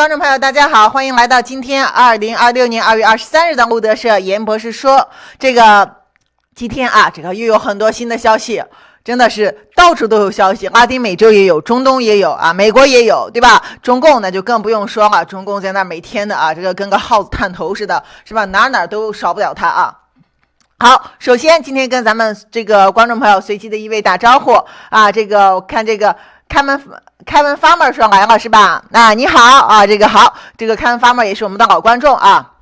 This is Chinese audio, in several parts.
观众朋友，大家好，欢迎来到今天2026年2月23日的路德社严博士说。今天啊，又有很多新的消息，真的是到处都有消息，拉丁美洲也有，中东也有啊，美国也有，对吧？中共那就更不用说了，中共在那每天的啊，跟个耗子探头似的，是吧？哪都少不了他啊。好，首先今天跟咱们观众朋友随机的一位打招呼啊，我看Kevin Farmer 说来了是吧？你好啊，好，Kevin Farmer 也是我们的老观众啊。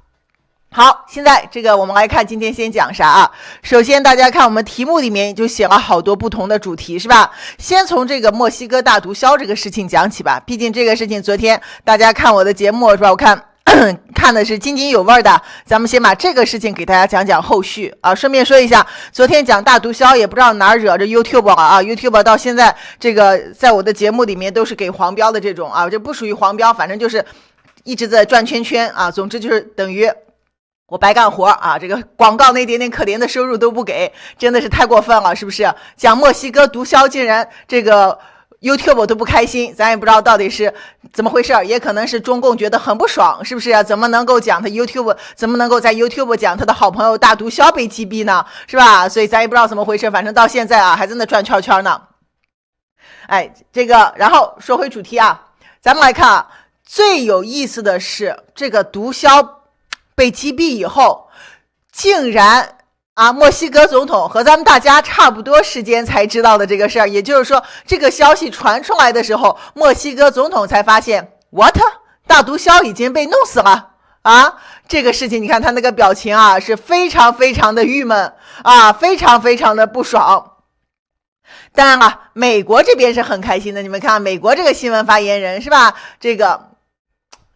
好，现在我们来看今天先讲啥啊？首先大家看我们题目里面就写了好多不同的主题是吧？先从墨西哥大毒枭这个事情讲起吧，毕竟这个事情昨天大家看我的节目是吧？我看的是津津有味的，咱们先把这个事情给大家讲后续啊。顺便说一下，昨天讲大毒枭也不知道哪惹着 YouTube 了啊 ，YouTube 到现在在我的节目里面都是给黄标的这种啊，这不属于黄标，反正就是一直在转圈圈啊。总之就是等于我白干活啊，广告那点点可怜的收入都不给，真的是太过分了，是不是？讲墨西哥毒枭竟然YouTube 都不开心，咱也不知道到底是怎么回事，也可能是中共觉得很不爽，是不是？怎么能够讲他 YouTube， 怎么能够在 YouTube 讲他的好朋友大毒枭被击毙呢？是吧？所以咱也不知道怎么回事，反正到现在啊还在那转圈圈呢。然后说回主题啊，咱们来看啊，最有意思的是毒枭被击毙以后，竟然墨西哥总统和咱们大家差不多时间才知道的这个事儿，也就是说，这个消息传出来的时候，墨西哥总统才发现 ，what， 大毒枭已经被弄死了啊！这个事情，你看他那个表情啊，是非常非常的郁闷啊，非常非常的不爽。当然了，美国这边是很开心的，你们看，美国这个新闻发言人是吧？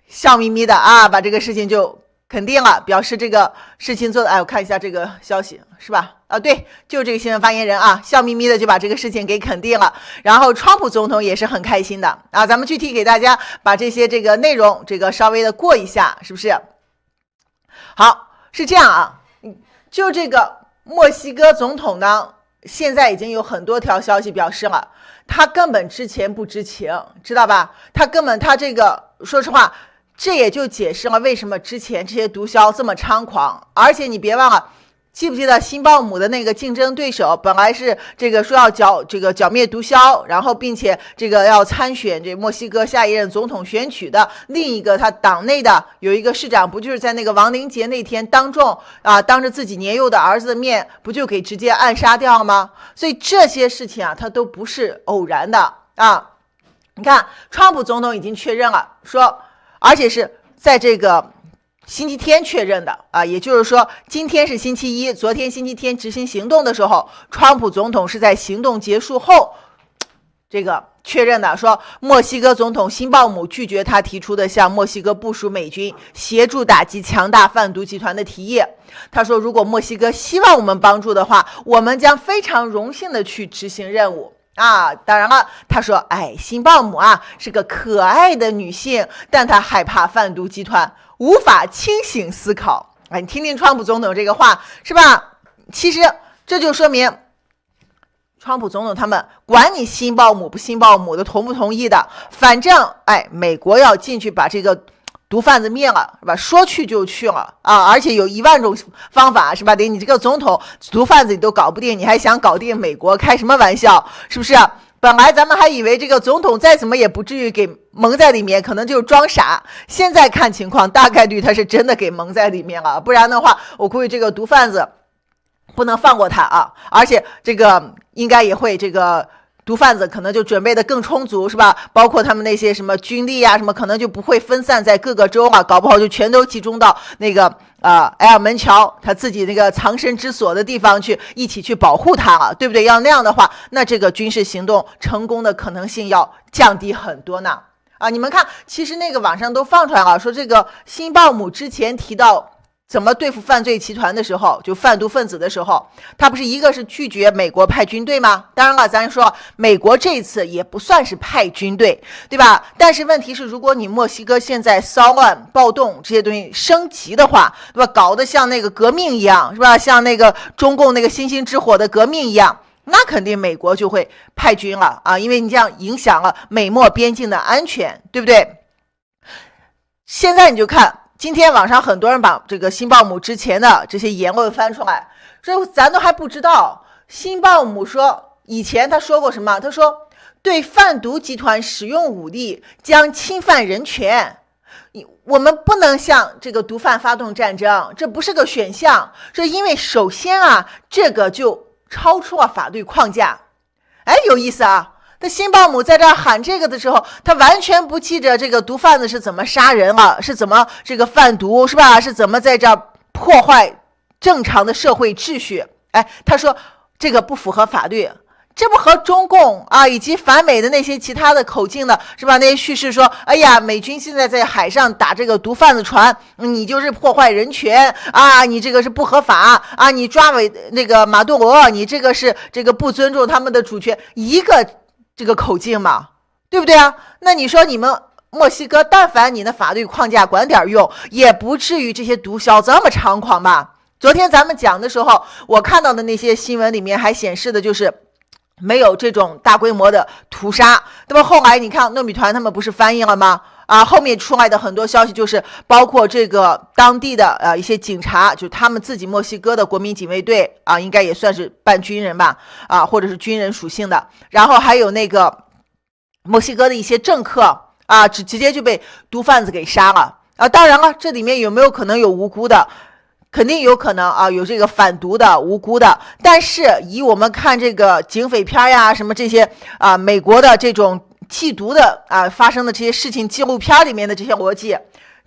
笑眯眯的啊，把这个事情就肯定了，表示这个事情做的，我看一下这个消息是吧？对，就是这个新闻发言人啊，笑眯眯的就把这个事情给肯定了。然后，川普总统也是很开心的啊。咱们具体给大家把这些内容稍微的过一下，是不是？好，是这样啊，就墨西哥总统呢，现在已经有很多条消息表示了，他根本之前不知情，知道吧？他说实话。这也就解释了为什么之前这些毒枭这么猖狂，而且你别忘了，记不记得辛鲍姆的那个竞争对手本来是说要剿灭毒枭，然后并且要参选墨西哥下一任总统选举的另一个他党内的有一个市长，不就是在那个亡灵节那天当着自己年幼的儿子的面，不就给直接暗杀掉了吗？所以这些事情啊，它都不是偶然的啊。你看，川普总统已经确认了说。而且是在星期天确认的啊，也就是说今天是星期一，昨天星期天执行行动的时候，川普总统是在行动结束后确认的，说墨西哥总统辛鲍姆拒绝他提出的向墨西哥部署美军协助打击强大贩毒集团的提议。他说，如果墨西哥希望我们帮助的话，我们将非常荣幸的去执行任务。当然了，他说，辛鲍姆是个可爱的女性，但她害怕贩毒集团，无法清醒思考。你听听川普总统这个话是吧？其实这就说明川普总统他们管你辛鲍姆不辛鲍姆的，同不同意的，反正美国要进去把毒贩子灭了是吧？说去就去了啊！而且有10000种方法是吧？你这个总统毒贩子你都搞不定，你还想搞定美国？开什么玩笑？是不是？本来咱们还以为这个总统再怎么也不至于给蒙在里面，可能就是装傻。现在看情况，大概率他是真的给蒙在里面了，不然的话，我估计这个毒贩子不能放过他啊！而且应该也会毒贩子可能就准备的更充足是吧？包括他们那些什么军力什么可能就不会分散在各个州了，搞不好就全都集中到埃尔门桥他自己藏身之所的地方去，一起去保护他了，对不对？要那样的话，那这个军事行动成功的可能性要降低很多呢。你们看，其实网上都放出来了，说辛鲍姆之前提到怎么对付犯罪集团的时候，就贩毒分子的时候，他不是一个是拒绝美国派军队吗？当然了，咱说美国这一次也不算是派军队，对吧？但是问题是，如果你墨西哥现在骚乱、暴动这些东西升级的话，对吧？搞得像革命一样，是吧？像中共星星之火的革命一样，那肯定美国就会派军了啊，因为你这样影响了美墨边境的安全，对不对？现在你就看，今天网上很多人把这个辛鲍姆之前的这些言论翻出来，所以咱都还不知道。辛鲍姆说，以前他说过什么？他说对贩毒集团使用武力将侵犯人权。我们不能向这个毒贩发动战争，这不是个选项。这因为首先啊，这个就超出了法律框架。哎，有意思啊！那辛鲍姆在这儿喊这个的时候，他完全不记着这个毒贩子是怎么杀人了，是怎么这个贩毒，是吧？是怎么在这儿破坏正常的社会秩序？哎，他说这个不符合法律。这不和中共啊以及反美的那些其他的口径的是吧？那些叙事说，哎呀，美军现在在海上打这个毒贩子船，你就是破坏人权啊，你这个是不合法啊，你抓尾那个马杜罗，你这个是这个不尊重他们的主权，一个这个口径嘛，对不对啊？那你说你们墨西哥，但凡你的法律框架管点用，也不至于这些毒枭这么猖狂吧？昨天咱们讲的时候，我看到的那些新闻里面还显示的就是没有这种大规模的屠杀。那么后来你看糯米团他们不是翻译了吗？啊，后面出来的很多消息就是包括这个当地的一些警察，就是他们自己墨西哥的国民警卫队啊，应该也算是半军人吧，啊，或者是军人属性的。然后还有那个墨西哥的一些政客啊，直接就被毒贩子给杀了啊。当然了，这里面有没有可能有无辜的？肯定有可能啊，有这个反毒的无辜的，但是以我们看这个警匪片呀，什么这些啊，美国的这种缉毒的啊发生的这些事情纪录片里面的这些逻辑，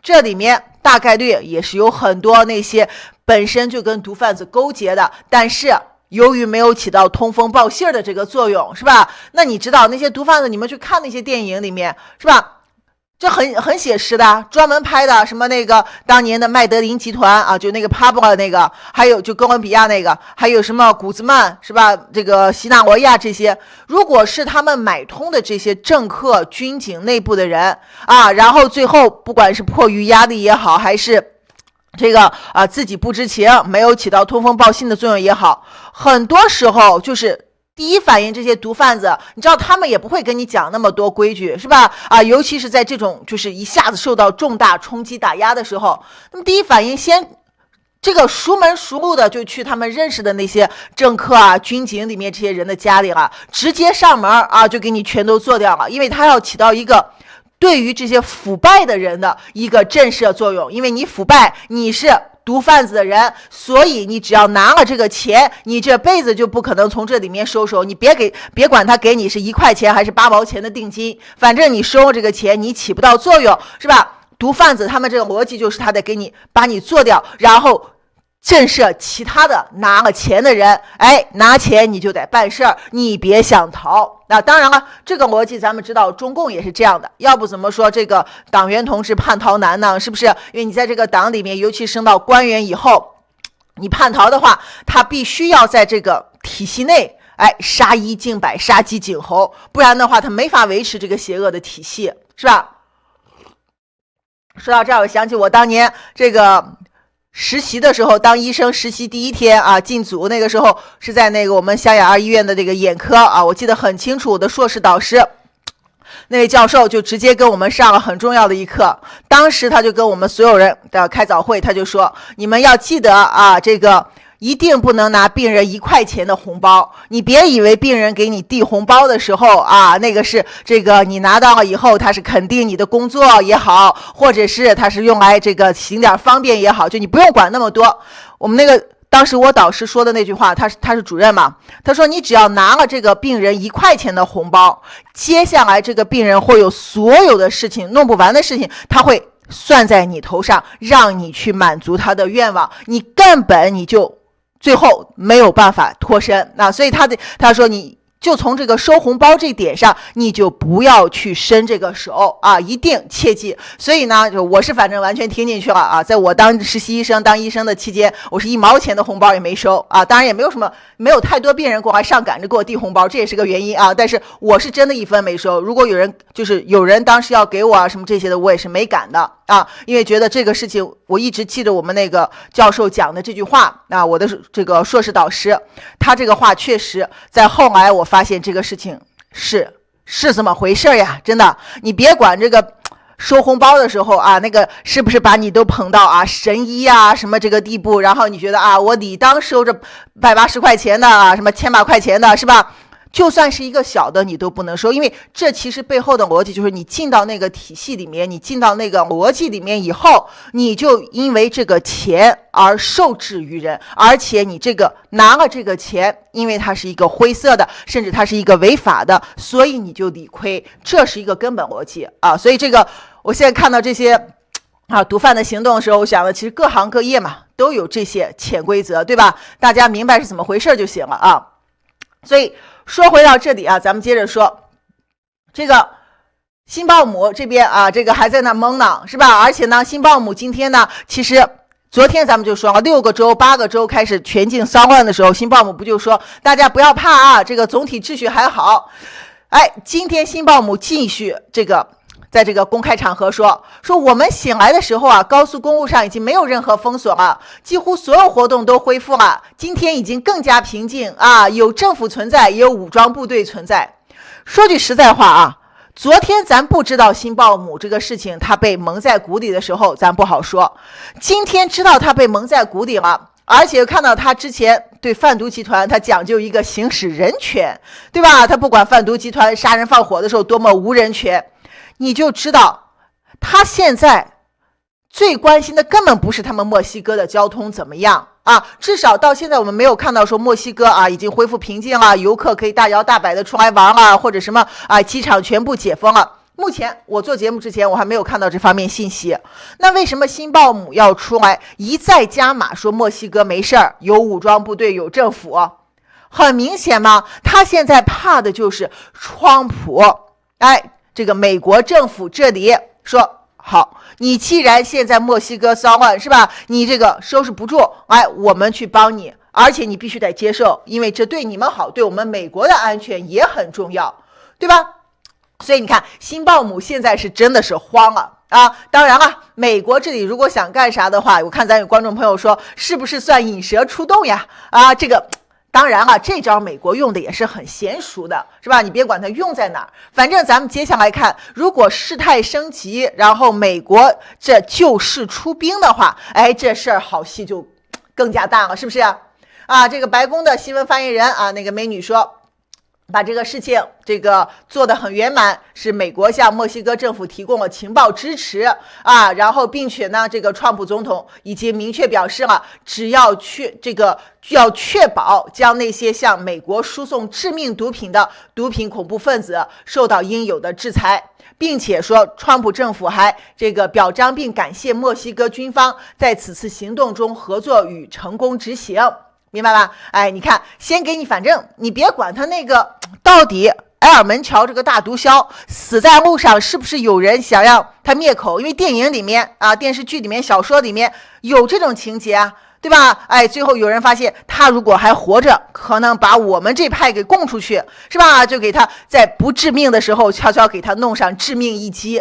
这里面大概率也是有很多那些本身就跟毒贩子勾结的，但是由于没有起到通风报信的这个作用，是吧？那你知道那些毒贩子，你们去看那些电影里面，是吧？这很写实的，专门拍的什么那个当年的麦德林集团啊，就那个帕布拉那个，还有就哥伦比亚那个，还有什么古兹曼是吧？这个西纳罗亚这些，如果是他们买通的这些政客、军警内部的人啊，然后最后不管是迫于压力也好，还是这个自己不知情，没有起到通风报信的作用也好，很多时候就是第一反应，这些毒贩子，你知道他们也不会跟你讲那么多规矩，是吧？啊，尤其是在这种就是一下子受到重大冲击打压的时候，那么第一反应先这个熟门熟路的就去他们认识的那些政客啊、军警里面这些人的家里了，直接上门啊，就给你全都做掉了，因为他要起到一个对于这些腐败的人的一个震慑作用，因为你腐败，你是毒贩子的人，所以你只要拿了这个钱，你这辈子就不可能从这里面收手。你别管他给你是1块钱还是8毛钱的定金，反正你收了这个钱，你起不到作用，是吧？毒贩子他们这个逻辑就是他得给你把你做掉，然后震慑其他的拿了钱的人，哎，拿钱你就得办事儿，你别想逃。那当然了，这个逻辑咱们知道，中共也是这样的，要不怎么说这个党员同志叛逃难呢？是不是？因为你在这个党里面，尤其升到官员以后，你叛逃的话，他必须要在这个体系内，哎，杀一儆百，杀鸡儆猴，不然的话，他没法维持这个邪恶的体系，是吧？说到这儿，我想起我当年这个实习的时候，当医生实习第一天啊，进组那个时候是在那个我们湘雅2医院的这个眼科啊，我记得很清楚，我的硕士导师那位教授就直接跟我们上了很重要的一课。当时他就跟我们所有人的开早会，他就说，你们要记得啊，这个一定不能拿病人1块钱的红包，你别以为病人给你递红包的时候啊，那个是这个你拿到了以后，他是肯定你的工作也好，或者是他是用来这个行点方便也好，就你不用管那么多。我们那个当时我导师说的那句话，他是主任嘛，他说你只要拿了这个病人1块钱的红包，接下来这个病人会有所有的事情弄不完的事情，他会算在你头上，让你去满足他的愿望，你根本你就最后没有办法脱身。那所以他说你就从这个收红包这点上，你就不要去伸这个手啊，一定切记。所以呢，我是反正完全听进去了啊。在我当实习医生、当医生的期间，我是1毛钱的红包也没收啊。当然也没有太多病人过来上赶着给我递红包，这也是个原因啊。但是我是真的1分没收。如果有人当时要给我啊什么这些的，我也是没赶的啊，因为觉得这个事情我一直记得我们那个教授讲的这句话啊，我的这个硕士导师，他这个话确实在后来我发现这个事情是这么回事呀，真的，你别管这个收红包的时候啊，那个是不是把你都捧到啊神医啊什么这个地步？然后你觉得啊，我理当收着180块钱的啊，什么千把块钱的，是吧？就算是一个小的你都不能收，因为这其实背后的逻辑就是你进到那个体系里面，你进到那个逻辑里面以后，你就因为这个钱而受制于人，而且你这个拿了这个钱，因为它是一个灰色的，甚至它是一个违法的，所以你就理亏，这是一个根本逻辑啊。所以这个我现在看到这些毒贩的行动的时候，我想的其实各行各业嘛都有这些潜规则，对吧？大家明白是怎么回事就行了啊。所以说回到这里啊，咱们接着说这个辛鲍姆这边啊，这个还在那懵呢，是吧？而且呢，辛鲍姆今天呢，其实昨天咱们就说了，6个州、8个州开始全境骚乱的时候，辛鲍姆不就说大家不要怕啊，这个总体秩序还好。哎，今天辛鲍姆继续在这个公开场合说我们醒来的时候啊，高速公路上已经没有任何封锁了，几乎所有活动都恢复了，今天已经更加平静啊，有政府存在，也有武装部队存在。说句实在话啊，昨天咱不知道辛鲍姆这个事情他被蒙在鼓里的时候，咱不好说，今天知道他被蒙在鼓里了，而且看到他之前对贩毒集团他讲究一个行使人权，对吧？他不管贩毒集团杀人放火的时候多么无人权，你就知道他现在最关心的根本不是他们墨西哥的交通怎么样啊，至少到现在我们没有看到说墨西哥啊已经恢复平静了，游客可以大摇大摆的出来玩了，或者什么啊机场全部解封了。目前我做节目之前我还没有看到这方面信息。那为什么辛鲍姆要出来一再加码说墨西哥没事儿，有武装部队，有政府？很明显嘛，他现在怕的就是川普。哎，这个美国政府这里说好，你既然现在墨西哥骚乱是吧，你这个收拾不住，哎，我们去帮你，而且你必须得接受，因为这对你们好，对我们美国的安全也很重要，对吧？所以你看辛鲍姆现在是真的是慌了啊！当然了，美国这里如果想干啥的话，我看咱有观众朋友说是不是算引蛇出洞呀？啊，这个当然了，这招美国用的也是很娴熟的，是吧？你别管它用在哪儿，反正咱们接下来看，如果事态升级，然后美国这就事出兵的话，哎，这事儿好戏就更加大了，是不是啊？这个白宫的新闻发言人啊，那个美女说，把这个事情做得很圆满，是美国向墨西哥政府提供了情报支持啊，然后并且呢，这个川普总统已经明确表示了，只要要确保将那些向美国输送致命毒品的毒品恐怖分子受到应有的制裁，并且说川普政府还表彰并感谢墨西哥军方在此次行动中合作与成功执行。明白吧？哎，你看，先给你，反正你别管他那个到底埃尔门桥这个大毒枭死在路上，是不是有人想让他灭口？因为电影里面啊、电视剧里面、小说里面有这种情节啊，对吧？哎，最后有人发现他如果还活着，可能把我们这派给供出去，是吧？就给他在不致命的时候悄悄给他弄上致命一击。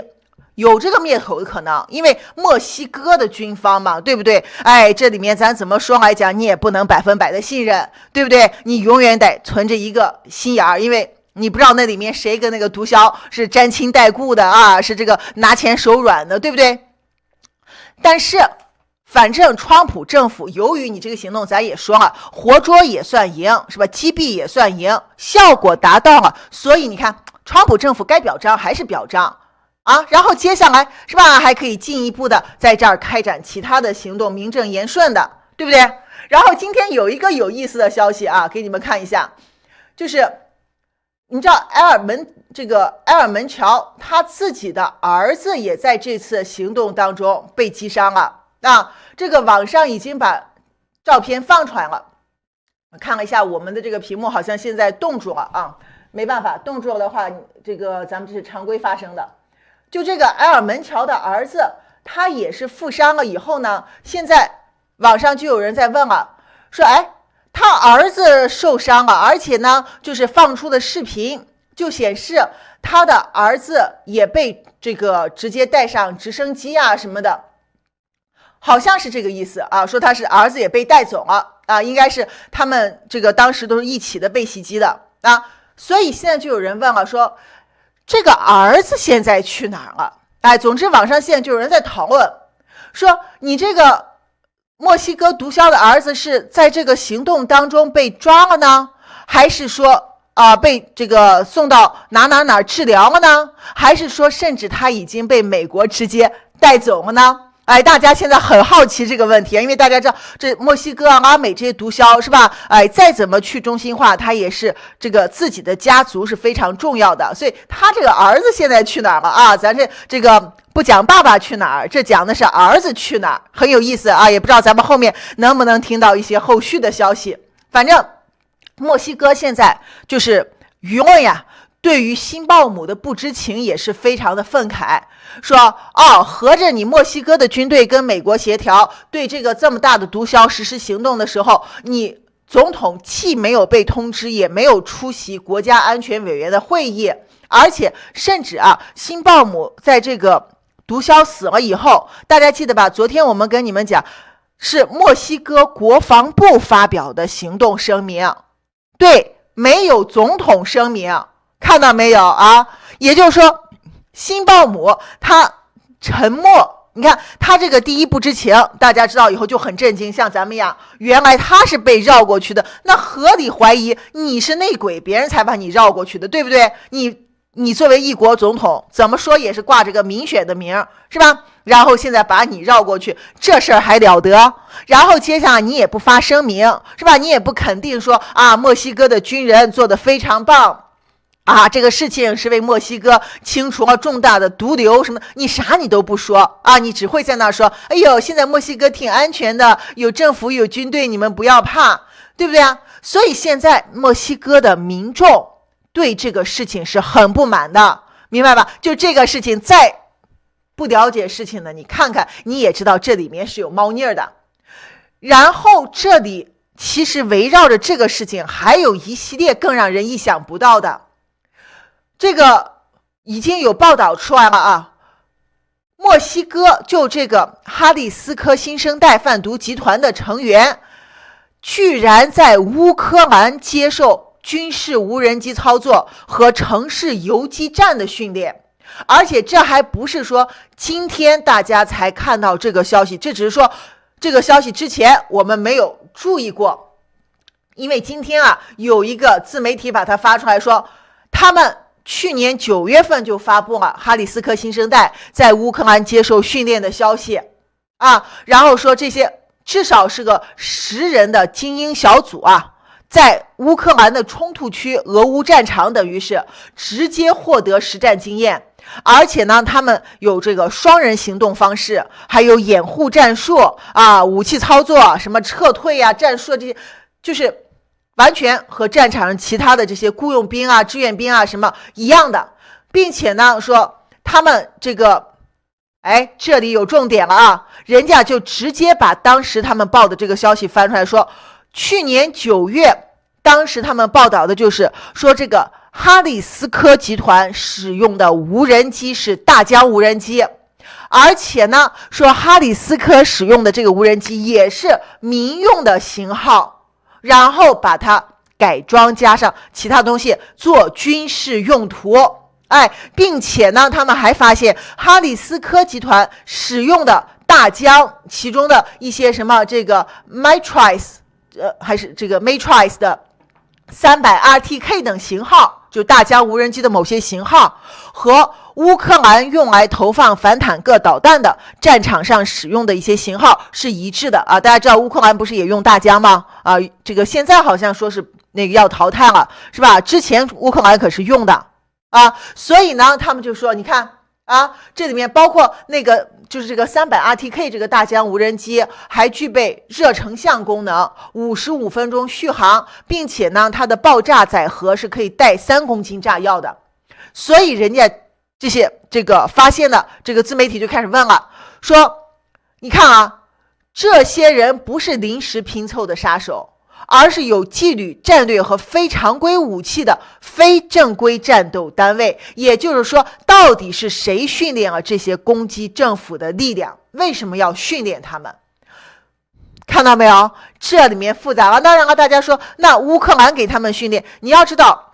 有这个灭口的可能，因为墨西哥的军方嘛，对不对？哎，这里面咱怎么说来讲，你也不能100%的信任，对不对？你永远得存着一个心眼儿，因为你不知道那里面谁跟那个毒枭是沾亲带故的啊，是拿钱手软的，对不对？但是反正川普政府由于你这个行动，咱也说了，活捉也算赢，是吧？击毙也算赢，效果达到了，所以你看川普政府该表彰还是表彰啊，然后接下来是吧，还可以进一步的在这儿开展其他的行动，名正言顺的，对不对？然后今天有一个有意思的消息啊，给你们看一下，就是你知道埃尔门乔他自己的儿子也在这次行动当中被击伤了啊，这个网上已经把照片放出来了，我看了一下我们的这个屏幕，好像现在冻住了啊，没办法，冻住了的话，咱们这是常规发生的。就这个埃尔门乔的儿子，他也是负伤了以后呢，现在网上就有人在问了，说哎，他儿子受伤了，而且呢，就是放出的视频就显示他的儿子也被直接带上直升机啊什么的，好像是这个意思啊，说他是儿子也被带走了啊，应该是他们当时都是一起的被袭击的啊，所以现在就有人问了说，这个儿子现在去哪儿了总之网上现在就有人在讨论，说你这个墨西哥毒枭的儿子是在这个行动当中被抓了呢，还是说被这个送到哪治疗了呢？还是说甚至他已经被美国直接带走了呢？大家现在很好奇这个问题，因为大家知道这墨西哥拉美这些毒枭是吧？再怎么去中心化，他也是这个自己的家族是非常重要的，所以他这个儿子现在去哪儿了啊？咱这个不讲爸爸去哪儿，这讲的是儿子去哪儿，很有意思啊！也不知道咱们后面能不能听到一些后续的消息。反正墨西哥现在就是舆论呀，对于辛鲍姆的不知情也是非常的愤慨，说合着你墨西哥的军队跟美国协调，对这个这么大的毒枭实施行动的时候，你总统既没有被通知，也没有出席国家安全委员的会议，而且甚至辛鲍姆在这个毒枭死了以后，大家记得吧？昨天我们跟你们讲，是墨西哥国防部发表的行动声明，对，没有总统声明，看到没有啊？也就是说，辛鲍姆他沉默，你看他这个第一不知情，大家知道以后就很震惊，像咱们一样，原来他是被绕过去的，那合理怀疑你是内鬼，别人才把你绕过去的，对不对？你作为一国总统，怎么说也是挂着个民选的名，是吧？然后现在把你绕过去，这事儿还了得？然后接下来你也不发声明，是吧？你也不肯定说墨西哥的军人做得非常棒这个事情是为墨西哥清除了重大的毒瘤什么，你啥你都不说你只会在那说，哎呦，现在墨西哥挺安全的，有政府有军队，你们不要怕，对不对啊？所以现在墨西哥的民众对这个事情是很不满的，明白吧？就这个事情，再不了解事情的，你看看你也知道这里面是有猫腻的。然后这里其实围绕着这个事情还有一系列更让人意想不到的，这个已经有报道出来了墨西哥就这个哈利斯科新生代贩毒集团的成员居然在乌克兰接受军事无人机操作和城市游击战的训练，而且这还不是说今天大家才看到这个消息，这只是说这个消息之前我们没有注意过，因为今天有一个自媒体把它发出来说，他们去年9月份就发布了哈里斯克新生代在乌克兰接受训练的消息然后说这些至少是个10人的精英小组在乌克兰的冲突区俄乌战场等于是直接获得实战经验，而且呢他们有这个双人行动方式，还有掩护战术武器操作什么撤退战术这些，就是完全和战场上其他的这些雇佣兵志愿兵什么一样的，并且呢说他们这个这里有重点了人家就直接把当时他们报的这个消息翻出来说，去年9月当时他们报道的就是说这个哈里斯科集团使用的无人机是大疆无人机，而且呢说哈里斯科使用的这个无人机也是民用的型号，然后把它改装加上其他东西做军事用途并且呢他们还发现哈里斯科集团使用的大疆其中的一些什么这个 Matrix 还是这个 Matrix 的300RTK 等型号，就大疆无人机的某些型号和乌克兰用来投放反坦克导弹的战场上使用的一些型号是一致的大家知道乌克兰不是也用大疆吗这个现在好像说是那个要淘汰了是吧？之前乌克兰可是用的所以呢他们就说你看这里面包括那个就是这个300RTK 这个大疆无人机还具备热成像功能，55分钟续航，并且呢它的爆炸载荷是可以带3公斤炸药的。所以人家这个发现的这个自媒体就开始问了，说你看这些人不是临时拼凑的杀手，而是有纪律、战略和非常规武器的非正规战斗单位。也就是说，到底是谁训练了这些攻击政府的力量？为什么要训练他们？看到没有？这里面复杂了。当然了，大家说那乌克兰给他们训练，你要知道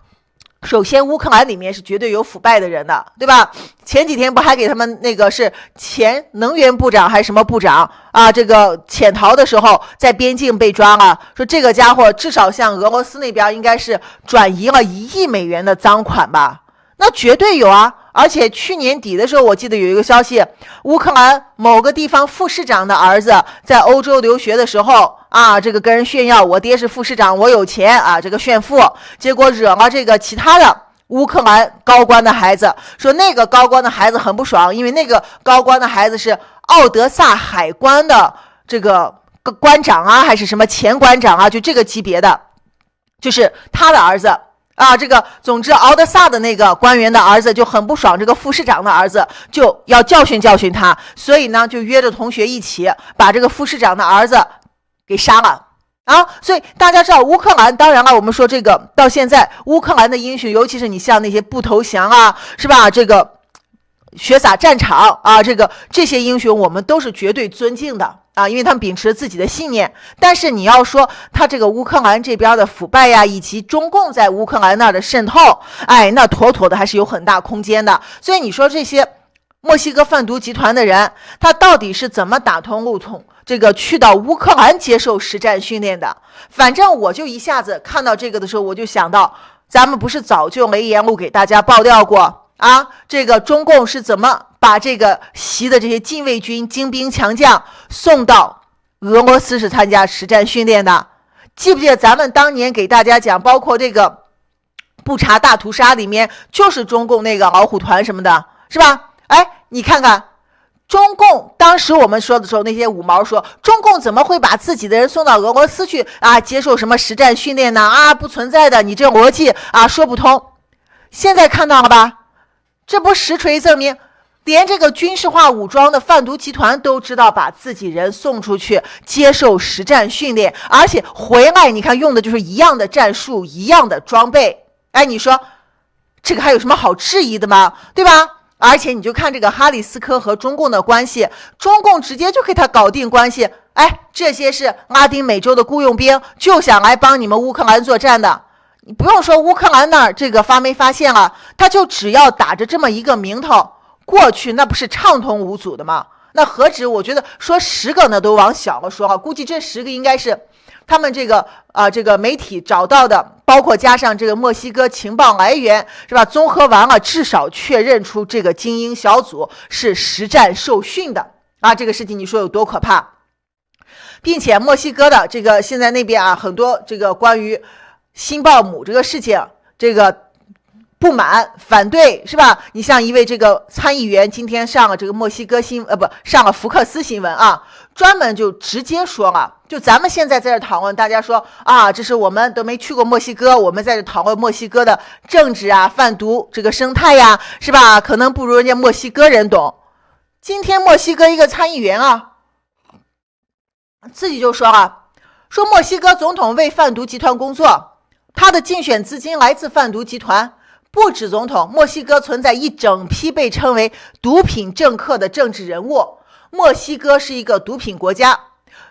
首先乌克兰里面是绝对有腐败的人的，对吧？前几天不还给他们那个是前能源部长还是什么部长啊，这个潜逃的时候在边境被抓了，说这个家伙至少向俄罗斯那边应该是转移了1亿美元的赃款吧，那绝对有啊。而且去年底的时候，我记得有一个消息，乌克兰某个地方副市长的儿子在欧洲留学的时候啊，这个跟人炫耀我爹是副市长，我有钱啊，这个炫富，结果惹了这个其他的乌克兰高官的孩子，说那个高官的孩子很不爽，因为那个高官的孩子是奥德萨海关的这个关长啊，还是什么前关长啊，就这个级别的，就是他的儿子啊，这个总之奥德萨的那个官员的儿子就很不爽，这个副市长的儿子就要教训教训他，所以呢就约着同学一起把这个副市长的儿子给杀了啊。所以大家知道乌克兰，当然了，我们说这个到现在乌克兰的英雄，尤其是你像那些不投降啊，是吧，这个血洒战场啊，这些英雄我们都是绝对尊敬的啊，因为他们秉持自己的信念。但是你要说他这个乌克兰这边的腐败呀，以及中共在乌克兰那儿的渗透，哎，那妥妥的还是有很大空间的。所以你说这些墨西哥贩毒集团的人，他到底是怎么打通路通这个去到乌克兰接受实战训练的？反正我就一下子看到这个的时候，我就想到咱们不是早就雷言路给大家爆料过啊，这个中共是怎么把这个习的这些禁卫军精兵强将送到俄罗斯是参加实战训练的？记不记得咱们当年给大家讲，包括这个布查大屠杀里面就是中共那个老虎团什么的，是吧？哎，你看看中共当时我们说的时候，那些五毛说中共怎么会把自己的人送到俄罗斯去啊，接受什么实战训练呢？啊，不存在的，你这逻辑啊说不通。现在看到了吧，这不实锤证明，连这个军事化武装的贩毒集团都知道把自己人送出去接受实战训练，而且回来你看用的就是一样的战术，一样的装备。哎，你说这个还有什么好质疑的吗？对吧？而且你就看这个哈里斯科和中共的关系，中共直接就给他搞定关系。哎，这些是拉丁美洲的雇佣兵，就想来帮你们乌克兰作战的。你不用说乌克兰那儿这个发没发现了，他就只要打着这么一个名头过去，那不是畅通无阻的吗？那何止我觉得说10个呢都往小了说啊，估计这10个应该是他们这个媒体找到的，包括加上这个墨西哥情报来源，是吧？综合完了，至少确认出这个精英小组是实战受训的啊！这个事情你说有多可怕？并且墨西哥的这个现在那边啊，很多这个关于辛鲍姆这个事情，这个不满反对，是吧？你像一位这个参议员今天上了这个墨西哥上了福克斯新闻啊，专门就直接说了，就咱们现在在这讨论，大家说啊，这是我们都没去过墨西哥，我们在这讨论墨西哥的政治啊、贩毒这个生态呀，是吧？可能不如人家墨西哥人懂。今天墨西哥一个参议员啊，自己就说了，说墨西哥总统为贩毒集团工作，他的竞选资金来自贩毒集团。不止总统，墨西哥存在一整批被称为毒品政客的政治人物。墨西哥是一个毒品国家，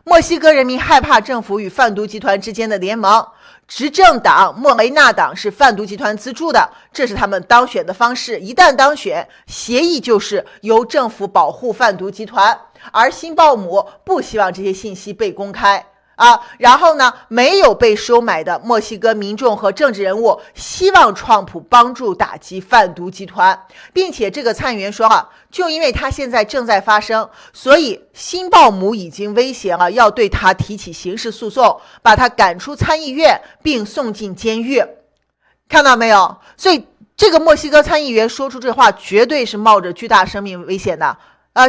墨西哥人民害怕政府与贩毒集团之间的联盟。执政党莫雷纳党是贩毒集团资助的，这是他们当选的方式。一旦当选，协议就是由政府保护贩毒集团，而辛鲍姆不希望这些信息被公开。然后呢，没有被收买的墨西哥民众和政治人物希望川普帮助打击贩毒集团，并且这个参议员说了，就因为他现在正在发生，所以辛鲍姆已经威胁了要对他提起刑事诉讼，把他赶出参议院并送进监狱。看到没有？所以这个墨西哥参议员说出这话绝对是冒着巨大生命危险的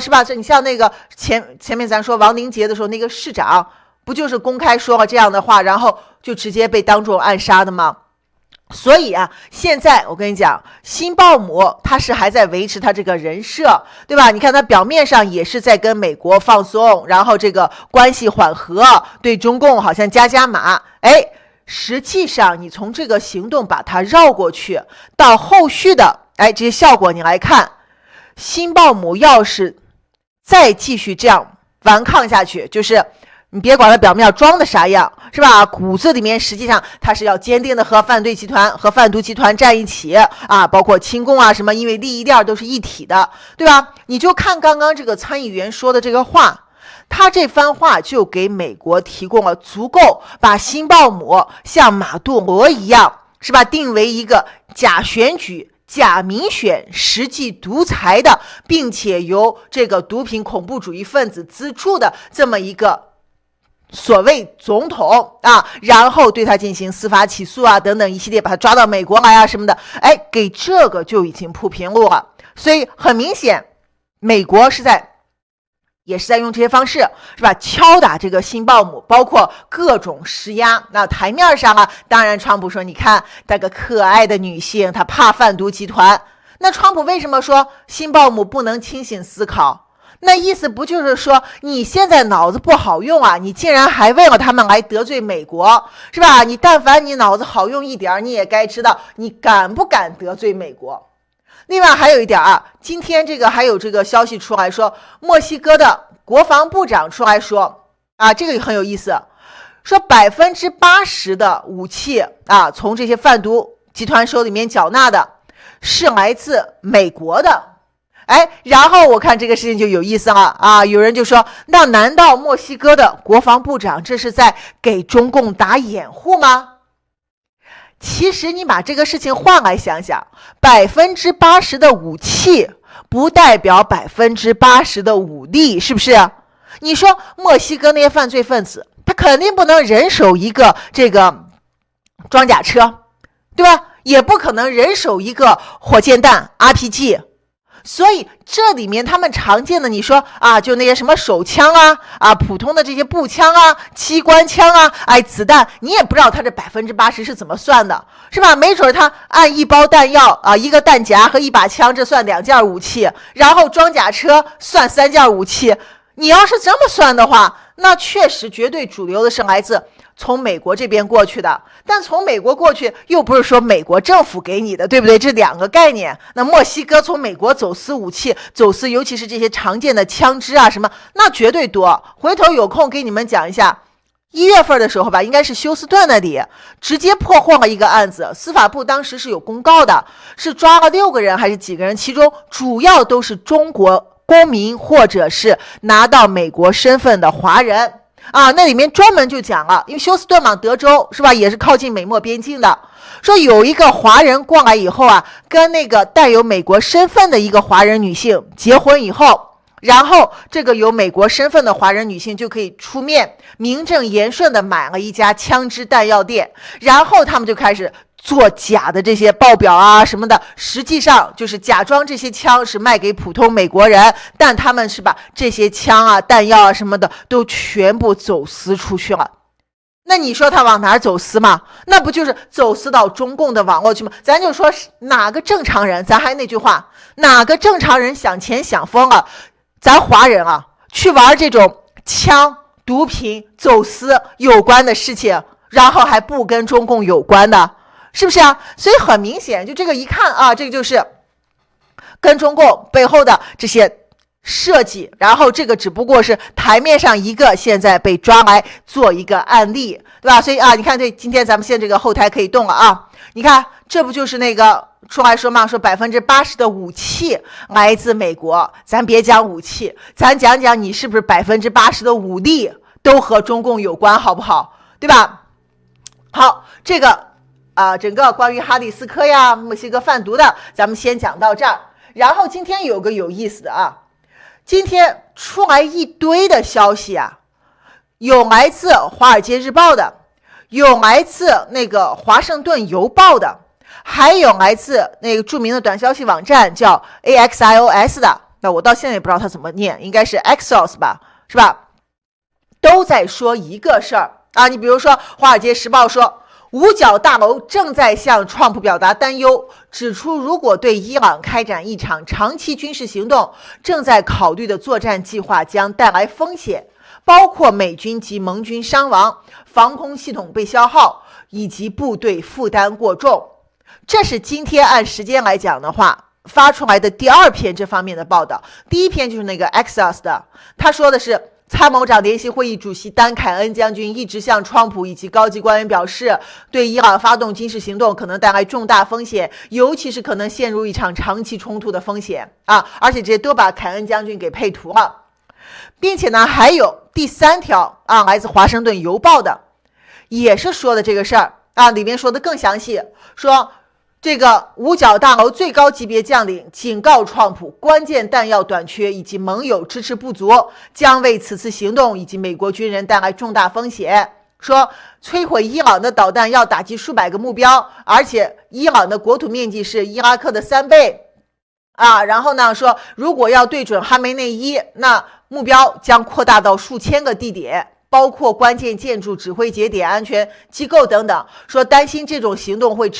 是吧？你像那个前面咱说亡灵节的时候，那个市长不就是公开说了这样的话，然后就直接被当众暗杀的吗？所以啊，现在我跟你讲，辛鲍姆他是还在维持他这个人设，对吧？你看他表面上也是在跟美国放松，然后这个关系缓和，对中共好像加码，实际上你从这个行动把它绕过去，到后续的这些效果你来看，辛鲍姆要是再继续这样顽抗下去，就是你别管它表面装的啥样，是吧？骨子里面实际上它是要坚定的和犯罪集团和贩毒集团站一起啊，包括亲共啊什么，因为利益链都是一体的，对吧？你就看刚刚这个参议员说的这个话，他这番话就给美国提供了足够把辛鲍姆像马杜罗一样，是吧？定为一个假选举、假民选、实际独裁的，并且由这个毒品恐怖主义分子资助的这么一个所谓总统啊，然后对他进行司法起诉啊，等等一系列，把他抓到美国来啊什么的，哎，给这个就已经铺平路了。所以很明显，美国也是在用这些方式，是吧？敲打这个辛鲍姆，包括各种施压。那台面上啊，当然川普说，你看那个可爱的女性，她怕贩毒集团。那川普为什么说辛鲍姆不能清醒思考？那意思不就是说你现在脑子不好用啊，你竟然还为了他们来得罪美国，是吧？你但凡你脑子好用一点，你也该知道你敢不敢得罪美国。另外还有一点啊，今天这个还有这个消息出来说，墨西哥的国防部长出来说啊，这个也很有意思，说80%的武器啊，从这些贩毒集团手里面缴纳的是来自美国的。哎，然后我看这个事情就有意思了啊！有人就说，那难道墨西哥的国防部长这是在给中共打掩护吗？其实你把这个事情换来想想，80%的武器不代表80%的武力，是不是？你说墨西哥那些犯罪分子，他肯定不能人手一个这个装甲车，对吧？也不可能人手一个火箭弹 RPG。所以这里面他们常见的，你说啊，就那些什么手枪啊，普通的这些步枪啊、机关枪啊，哎，子弹你也不知道他这80%是怎么算的，是吧？没准他按一包弹药啊、一个弹夹和一把枪，这算2件武器，然后装甲车算3件武器。你要是这么算的话，那确实绝对主流的是来自从美国这边过去的，但从美国过去又不是说美国政府给你的，对不对？这两个概念。那墨西哥从美国走私武器，走私尤其是这些常见的枪支啊什么，那绝对多。回头有空给你们讲一下，1月份的时候吧，应该是休斯顿那里直接破获了一个案子，司法部当时是有公告的，是抓了6个人还是几个人，其中主要都是中国公民或者是拿到美国身份的华人啊。那里面专门就讲了，因为休斯顿嘛，德州是吧，也是靠近美墨边境的，说有一个华人过来以后啊，跟那个带有美国身份的一个华人女性结婚以后，然后这个有美国身份的华人女性就可以出面名正言顺的买了一家枪支弹药店，然后他们就开始做假的这些报表啊什么的，实际上就是假装这些枪是卖给普通美国人，但他们是把这些枪啊弹药啊什么的都全部走私出去了。那你说他往哪儿走私嘛？那不就是走私到中共的网络去吗？咱就说哪个正常人，咱还那句话，哪个正常人想钱想疯了，咱华人啊去玩这种枪毒品走私有关的事情，然后还不跟中共有关的，是不是啊？所以很明显，就这个一看啊，这个就是跟中共背后的这些设计，然后这个只不过是台面上一个现在被抓来做一个案例，对吧？所以啊，你看这今天咱们现在这个后台可以动了啊，你看这不就是那个出来说嘛，说80%的武器来自美国，咱别讲武器，咱讲讲你是不是80%的武力都和中共有关，好不好？对吧？好，这个整个关于哈里斯科呀、墨西哥贩毒的，咱们先讲到这儿。然后今天有个有意思的啊，今天出来一堆的消息啊，有来自《华尔街日报》的，有来自那个《华盛顿邮报》的，还有来自那个著名的短消息网站叫 AXIOS 的，那我到现在也不知道它怎么念，应该是 Axios 吧，是吧？都在说一个事儿啊，你比如说《华尔街时报》说，五角大楼正在向川普表达担忧，指出如果对伊朗开展一场长期军事行动，正在考虑的作战计划将带来风险，包括美军及盟军伤亡、防空系统被消耗以及部队负担过重。这是今天按时间来讲的话发出来的第2篇这方面的报道。第一篇就是那个 Axios 的，他说的是参谋长联席会议主席丹凯恩将军一直向川普以及高级官员表示，对伊朗发动军事行动可能带来重大风险，尤其是可能陷入一场长期冲突的风险而且这些都把凯恩将军给配图了，并且呢，还有第3条来自华盛顿邮报的，也是说的这个事儿里面说的更详细，说这个五角大楼最高级别将领警告川普，关键弹药短缺以及盟友支持不足将为此次行动以及美国军人带来重大风险。说摧毁伊朗的导弹要打击数百个目标，而且伊朗的国土面积是伊拉克的3倍然后呢说如果要对准哈梅内伊，那目标将扩大到数千个地点，包括关键建筑、指挥节点、安全机构等等，说担心这种行动会